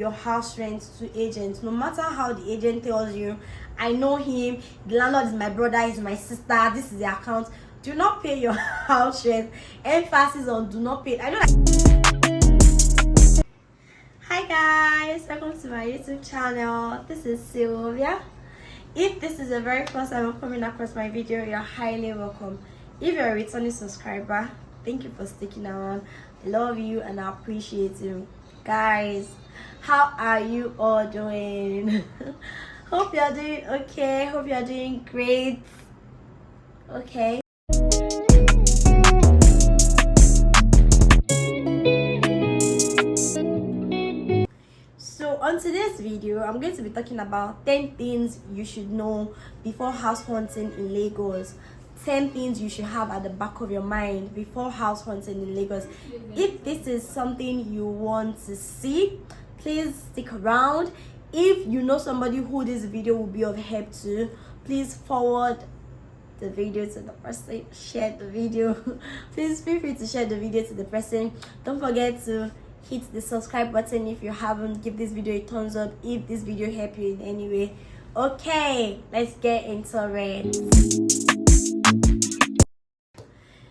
your house rent to agents. No matter how the agent tells you, I know him, the landlord is my brother, is my sister, this is the account. Do not pay your house rent. Emphasis on do not pay. I know that. Hi guys, welcome to my YouTube channel. This is Sylvia. If this is the very first time I'm coming across my video, you're highly welcome. If you're a returning subscriber, thank you for sticking around. I love you and I appreciate you. Guys, how are you all doing? Hope you're doing okay. Hope you're doing great. Okay. So on today's video, I'm going to be talking about 10 things you should know before house hunting in Lagos. 10 things you should have at the back of your mind before house hunting in Lagos. If this is something you want to see, please stick around. If you know somebody who this video will be of help to, please forward the video to the person, share the video. Please feel free to share the video to the person. Don't forget to hit the subscribe button if you haven't. Give this video a thumbs up if this video helped you in any way. Okay, let's get into it.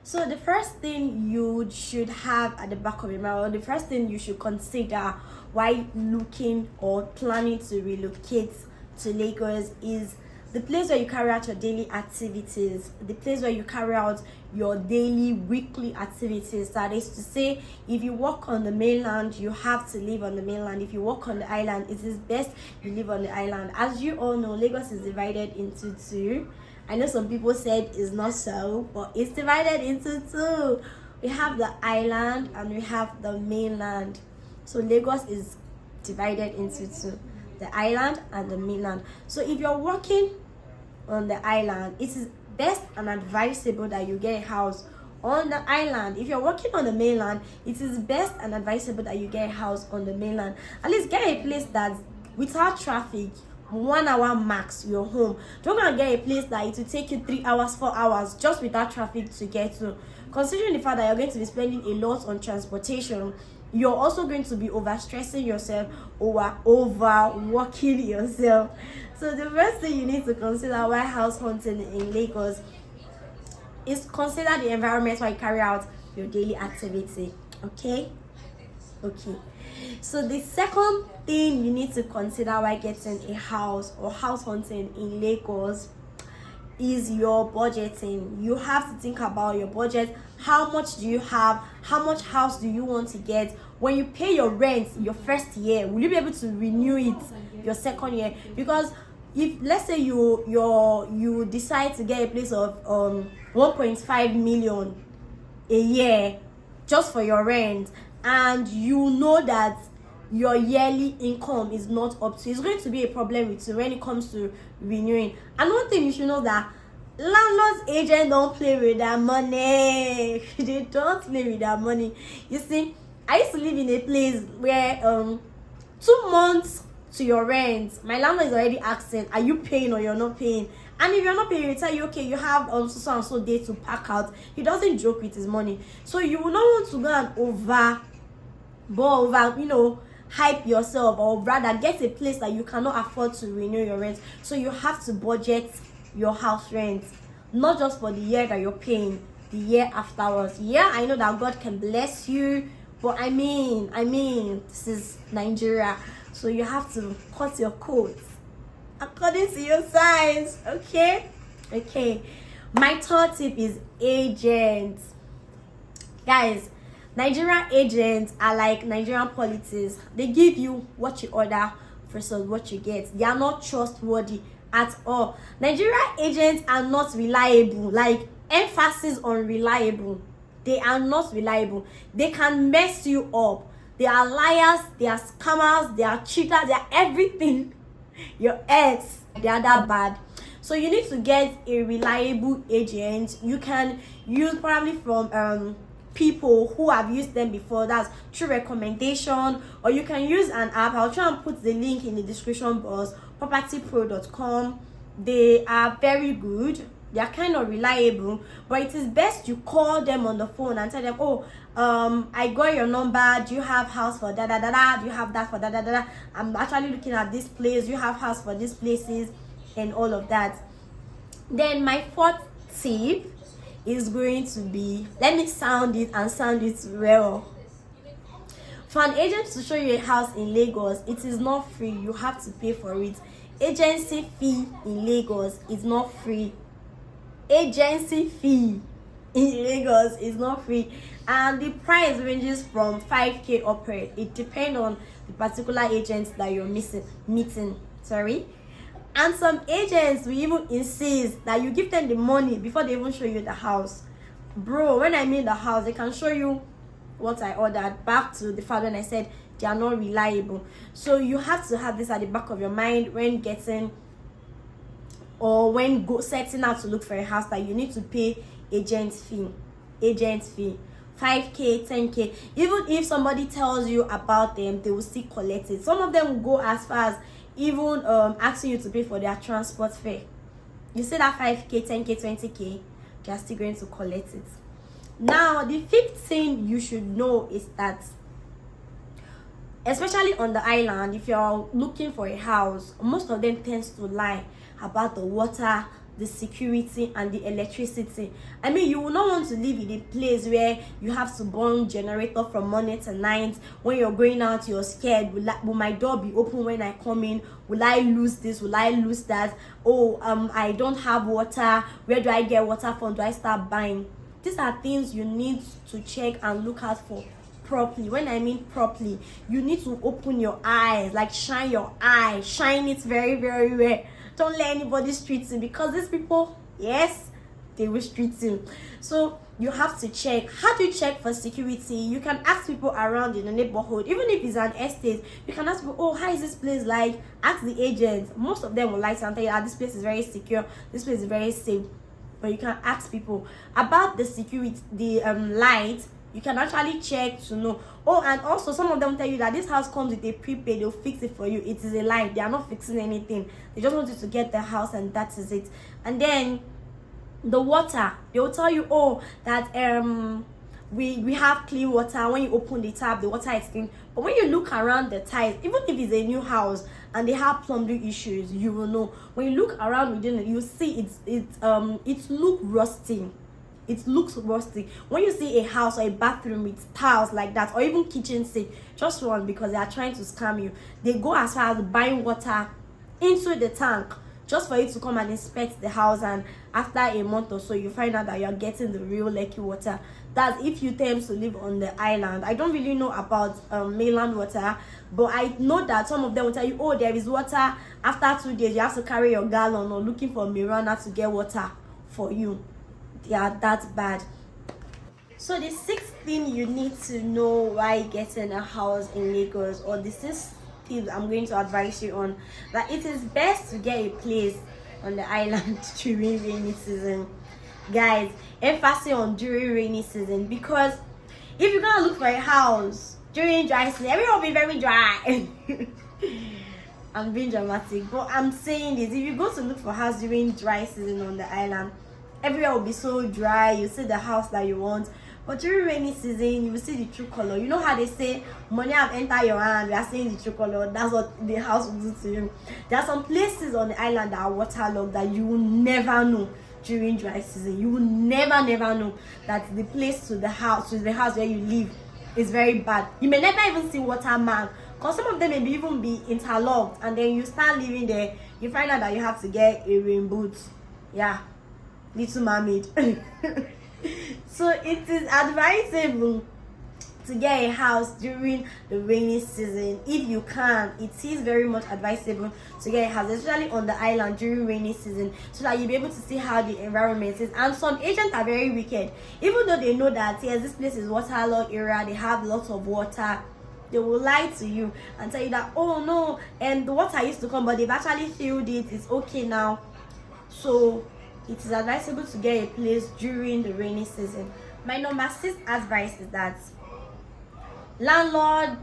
So the first thing you should have at the back of your mind, or the first thing you should consider while looking or planning to relocate to Lagos, is the place where you carry out your daily activities, the place where you carry out your daily, weekly activities. That is to say, if you work on the mainland, you have to live on the mainland. If you work on the island, it is best you live on the island. As you all know, Lagos is divided into two. I know some people said it's not so, but it's divided into two. We have the island and we have the mainland. So Lagos is divided into two, the island and the mainland. So if you're working on the island, it is best and advisable that you get a house on the island. If you're working on the mainland, it is best and advisable that you get a house on the mainland. At least get a place that's without traffic, 1 hour max, you're home. Don't go and get a place that it will take you 3 hours, 4 hours just without traffic to get to. Considering the fact that you're going to be spending a lot on transportation, you're also going to be overstressing yourself or overworking yourself. So the first thing you need to consider while house hunting in Lagos is consider the environment where you carry out your daily activity. Okay. So the second thing you need to consider while getting a house or house hunting in Lagos is your budgeting. You have to think about your budget. How much do you have? How much house do you want to get? When you pay your rent your first year, will you be able to renew it your second year? Because if, let's say, you decide to get a place of 1.5 million a year just for your rent, and you know that your yearly income is not up to, it's going to be a problem with you when it comes to renewing. And one thing you should know, that landlord's agent don't play with their money. They don't play with their money. You see, I used to live in a place where 2 months to your rent, my landlord is already asking, are you paying or you're not paying? And if you're not paying, he tell you, okay, you have so and so day to pack out. He doesn't joke with his money. So you will not want to go and hype yourself, or rather get a place that you cannot afford to renew your rent. So you have to budget your house rent, not just for the year that you're paying, the year afterwards. Yeah, I know that God can bless you, but I mean this is Nigeria, so you have to cut your coat according to your size. Okay. My third tip is agents. Guys, Nigerian agents are like Nigerian politics. They give you what you order versus what you get. They are not trustworthy at all. Nigerian agents are not reliable. Like, emphasis on reliable. They are not reliable. They can mess you up. They are liars, they are scammers, they are cheaters, they are everything. Your ex, they are that bad. So you need to get a reliable agent. You can use probably from people who have used them before. That's through recommendation, or you can use an app. I'll try and put the link in the description box. propertypro.com. They are very good. They are kind of reliable, but it is best you call them on the phone and tell them, oh, I got your number, do you have house for da da da da, do you have that for da da da da, I'm actually looking at this place, do you have house for these places, and all of that. Then my fourth tip is going to be, let me sound it well. For an agent to show you a house in Lagos, it is not free. You have to pay for it. Agency fee in Lagos is not free. Agency fee in Lagos is not free, and the price ranges from 5k upward. It depends on the particular agent that you're meeting. And some agents will even insist that you give them the money before they even show you the house. Bro, when I mean the house, they can show you what I ordered. Back to the fact when I said they are not reliable. So you have to have this at the back of your mind when getting or when setting out to look for a house, that you need to pay agent fee 5k 10k. Even if somebody tells you about them, they will still collect it. Some of them will go as far as even asking you to pay for their transport fare. You say that 5k 10k 20k, they are still going to collect it. Now the fifth thing you should know is that, especially on the island, if you're looking for a house, most of them tends to lie about the water, the security, and the electricity. I mean, you will not want to live in a place where you have to burn generator from morning to night. When you're going out, you're scared. Will my door be open when I come in? Will I lose this? Will I lose that? Oh, I don't have water. Where do I get water from? Do I start buying? These are things you need to check and look out for properly. When I mean properly, you need to open your eyes, like shine your eye, shine it very, very well. Don't let anybody street you, because these people, yes, they will street you. So you have to check. How do you check for security? You can ask people around in the neighborhood. Even if it's an estate, you can ask people, oh, how is this place like? Ask the agent. Most of them will like to tell you, this place is very secure, this place is very safe. But you can ask people about the security, the light. You can actually check to know. Oh, and also some of them tell you that this house comes with a prepaid, they'll fix it for you. It is a lie. They are not fixing anything. They just want you to get the house, and that is it. And then the water, they will tell you, oh, that we have clean water. When you open the tap, the water is clean. But when you look around the tiles, even if it's a new house and they have plumbing issues, you will know. When you look around within it, you see it look rusty. It looks rusty. When you see a house or a bathroom with tiles like that, or even kitchen sink, just run, because they are trying to scam you. They go as far as buying water into the tank just for you to come and inspect the house, and after a month or so you find out that you're getting the real leaky water. That's if you tend to live on the island. I don't really know about mainland water, but I know that some of them will tell you, oh, there is water. After 2 days you have to carry your gallon or looking for Miranda to get water for you. Yeah, that's bad. So the sixth thing you need to know while getting a house in Lagos, or the sixth tip I'm going to advise you on, that it is best to get a place on the island during rainy season. Guys, emphasis on during rainy season, because if you're gonna look for a house during dry season, everyone will be very dry. I'm being dramatic, but I'm saying this: if you go to look for a house during dry season on the island, everywhere will be so dry. You see the house that you want. But during rainy season, you will see the true color. You know how they say money have entered your hand, we are seeing the true color. That's what the house will do to you. There are some places on the island that are waterlogged that you will never know during dry season. You will never know that the place to the house where you live is very bad. You may never even see water man, because some of them may even be interlocked, and then you start living there, you find out that you have to get a rain boot. Yeah, Little Mermaid. So it is advisable to get a house during the rainy season if you can. It is very much advisable to get a house, especially on the island during rainy season, so that you'll be able to see how the environment is. And some agents are very wicked. Even though they know that, yes, this place is waterlogged area, they have lots of water, they will lie to you and tell you that, oh no, and the water used to come, but they've actually filled it, it's okay now. So it is advisable to get a place during the rainy season. My number 6 advice is that landlord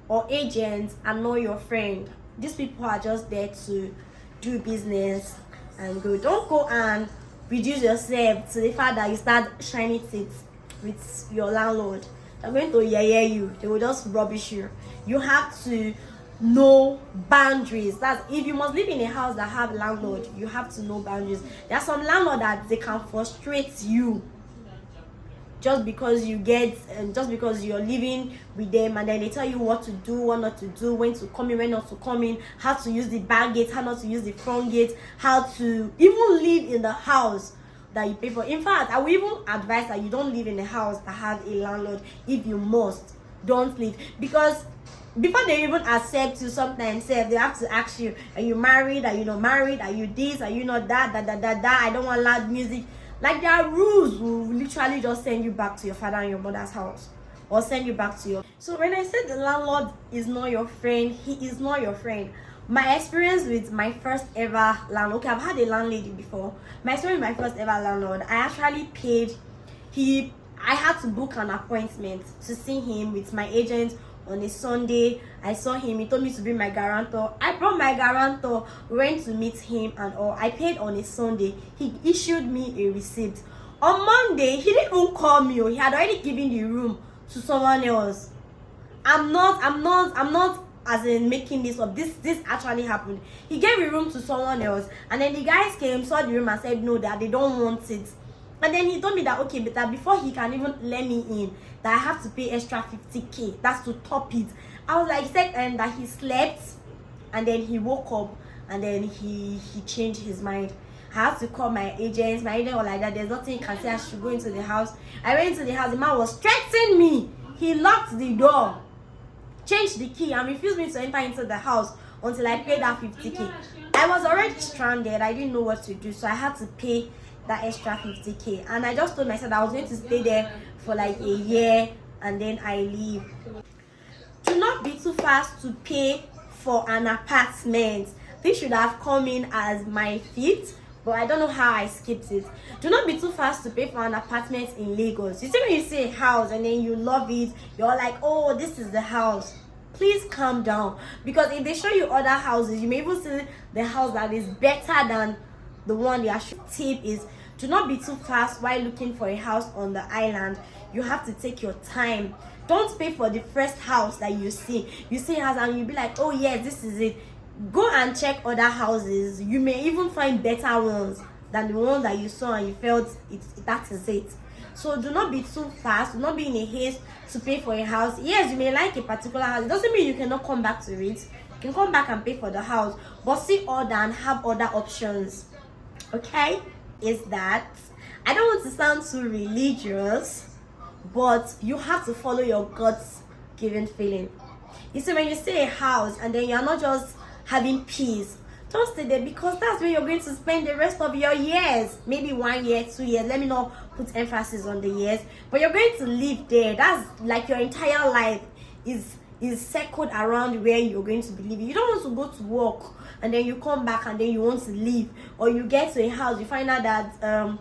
or agent are not your friend. These people are just there to do business and go. Don't go and reduce yourself to the fact that you start shining teeth with your landlord. They're going to yaya you. They will just rubbish you. You have to know boundaries. That's if you must live in a house that have landlord, you have to know boundaries. There are some landlord that they can frustrate you just because you're living with them, and then they tell you what to do, what not to do, when to come in, when not to come in, how to use the back gate, how not to use the front gate, how to even live in the house that you pay for. In fact, I will even advise that you don't live in a house that has a landlord. If you must, don't live, because before they even accept you, sometimes they have to ask you, are you married, are you not married, are you this, are you not that, I don't want loud music. Like, their rules will literally just send you back to your father and your mother's house, or send you back to your. So when I said the landlord is not your friend, he is not your friend. My experience with my first ever landlord, okay, I've had a landlady before. My experience with my first ever landlord, I actually paid. I had to book an appointment to see him with my agent on a Sunday. I saw him. He told me to bring my guarantor. I brought my guarantor. We went to meet him and all. I paid on a Sunday. He issued me a receipt. On Monday, he didn't even call me. He had already given the room to someone else. I'm not as in making this up. This actually happened. He gave the room to someone else, and then the guys came, saw the room, and said no, that they don't want it. And then he told me that okay, but that before he can even let me in, that I have to pay extra 50k. That's to top it. I was like, and that he slept, and then he woke up, and then he changed his mind. I had to call my agent. My agent was like that. There's nothing you can say. I should go into the house. I went into the house. The man was threatening me. He locked the door, changed the key, and refused me to enter into the house until I paid that 50k. I was already stranded. I didn't know what to do, so I had to pay that extra 50k. And I just told myself that I was going to stay there for like a year and then I leave. Do not be too fast to pay for an apartment. This should have come in as my fifth, but I don't know how I skipped it. Do not be too fast to pay for an apartment in Lagos. You see, when you see a house and then you love it, you're like, oh, this is the house. Please calm down, because if they show you other houses, you may even see the house that is better than the one they are showing. Tip is, do not be too fast while looking for a house on the island. You have to take your time. Don't pay for the first house that you see. You see a house and you'll be like, oh yes, this is it. Go and check other houses. You may even find better ones than the one that you saw and you felt that is it. So do not be too fast. Do not be in a haste to pay for a house. Yes, you may like a particular house. It doesn't mean you cannot come back to it. You can come back and pay for the house, but see other and have other options. Okay? Is that I don't want to sound too religious, but you have to follow your God's given feeling. You see, when you see a house and then you're not just having peace, don't stay there, because that's where you're going to spend the rest of your years. Maybe 1 year, 2 years. Let me not put emphasis on the years, but you're going to live there. That's like your entire life is circled around where you're going to be living. You don't want to go to work and then you come back and then you want to leave, or you get to a house, you find out that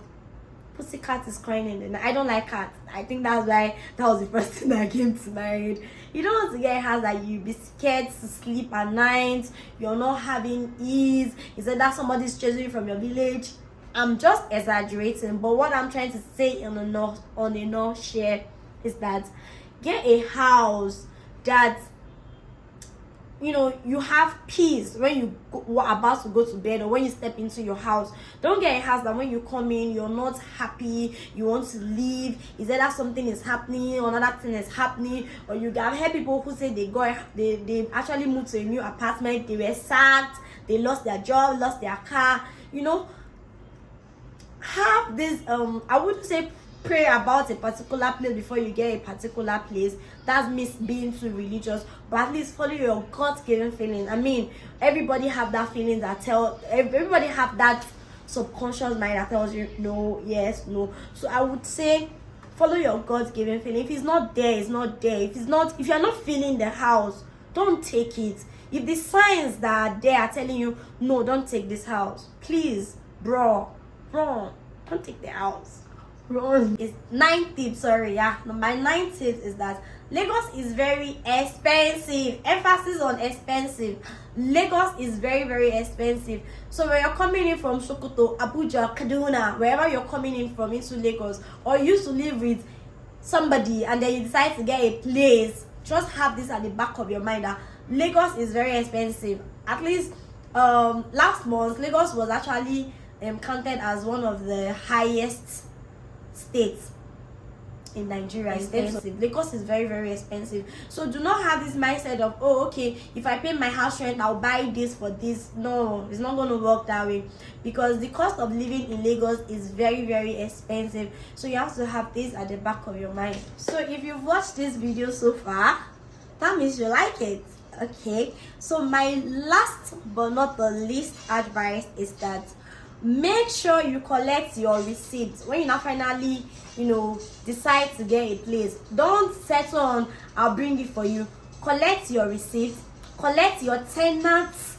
pussycat is crying in the night. I don't like cats. I think that's why that was the first thing that came to mind. You don't want to get a house that you be scared to sleep at night. You're not having ease. You said that somebody's chasing you from your village. I'm just exaggerating, but what I'm trying to say on a nutshell is that get a house that you have peace when you are about to go to bed, or when you step into your house. Don't get a house that when you come in you're not happy, you want to leave. Is either something is happening or another thing is happening, or you have heard people who say they actually moved to a new apartment, they were sacked, they lost their job, lost their car. Have this I wouldn't say pray about a particular place before you get a particular place. That's me being too religious, but at least follow your God-given feeling. I mean, everybody have that feeling everybody have that subconscious mind that tells you no, yes, no. So I would say follow your God-given feeling. If it's not there, it's not there. If you're not feeling the house, don't take it. If the signs that are there are telling you no, don't take this house, please, bro, don't take the house. Run. Is 9 tips, sorry, yeah. My 9 tips is that Lagos is very expensive. Emphasis on expensive. Lagos is very, very expensive. So when you're coming in from Sokoto, Abuja, Kaduna, wherever you're coming in from into Lagos, or you used to live with somebody and then you decide to get a place, just have this at the back of your mind that Lagos is very expensive. At least last month Lagos was actually counted as one of the highest states in Nigeria. Expensive. Lagos is very, very expensive. So do not have this mindset of, oh, okay, if I pay my house rent, I'll buy this for this. No, it's not going to work that way, because the cost of living in Lagos is very, very expensive. So you have to have this at the back of your mind. So if you've watched this video so far, that means you like it. Okay, so my last but not the least advice is that make sure you collect your receipts when you now finally decide to get a place. Don't settle on I'll bring it for you. Collect your receipts, collect your tenants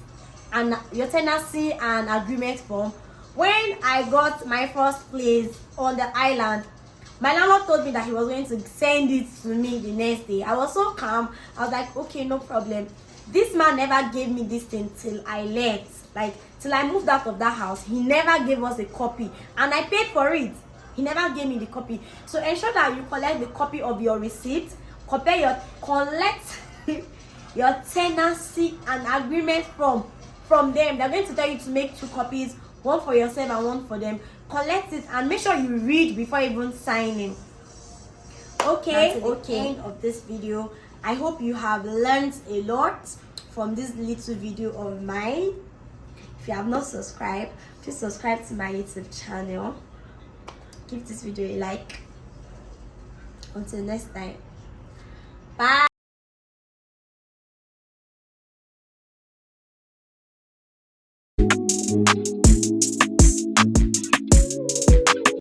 and your tenancy and agreement form. When I got my first place on the island, my landlord told me that he was going to send it to me the next day. I was so calm. I was like, okay, no problem. This man never gave me this thing till I left. Like, till I moved out of that house, he never gave us a copy. And I paid for it. He never gave me the copy. So ensure that you collect the copy of your receipt. Collect your tenancy and agreement from them. They're going to tell you to make 2 copies, one for yourself and one for them. Collect it and make sure you read before even signing. Okay, end of this video. I hope you have learned a lot from this little video of mine. If you have not subscribed, please subscribe to my YouTube channel. Give this video a like. Until next time, bye.